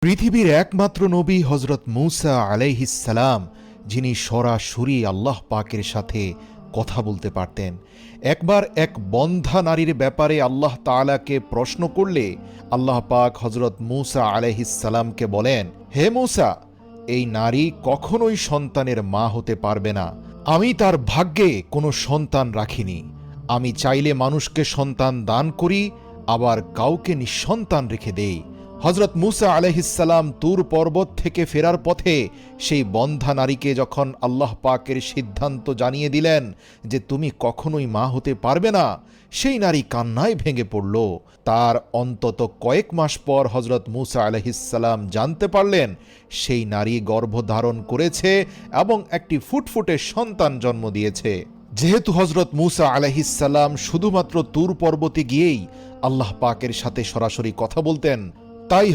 পৃথিবীর একমাত্র নবী হজরত মূসা আলাইহিস সালাম, যিনি সরাসরি আল্লাহ পাকের সাথে কথা বলতে পারতেন। একবার এক বন্ধ্যা নারীর ব্যাপারে আল্লাহ তাআলাকে প্রশ্ন করলে আল্লাহ পাক হজরত মূসা আলাইহিস সালামকে বলেন, হে মূসা, এই নারী কখনোই সন্তানের মা হতে পারবে না। আমি তার ভাগ্যে কোনো সন্তান রাখিনি। আমি চাইলে মানুষকে সন্তান দান করি, আবার কাউকে নিঃসন্তান রেখে দেই। হজরত মূসা আলাইহিসসালাম তুর পর্বত থেকে ফেরার পথে সেই বন্ধ্যা নারীকে যখন আল্লাহ পাকের সিদ্ধান্ত জানিয়ে দিলেন যে তুমি কখনোই মা হতে পারবে না, সেই নারী কান্নায় ভেঙে পড়ল। তার অন্তত কয়েক মাস পর হজরত মূসা আলাইহিসসালাম জানতে পারলেন সেই নারী গর্ভধারণ করেছে এবং একটি ফুটফুটে সন্তান জন্ম দিয়েছে। যেহেতু হজরত মূসা আলাইহিসসালাম শুধুমাত্র তুর পর্বতে গিয়েই আল্লাহ পাকের সাথে সরাসরি কথা বলতেন, তাই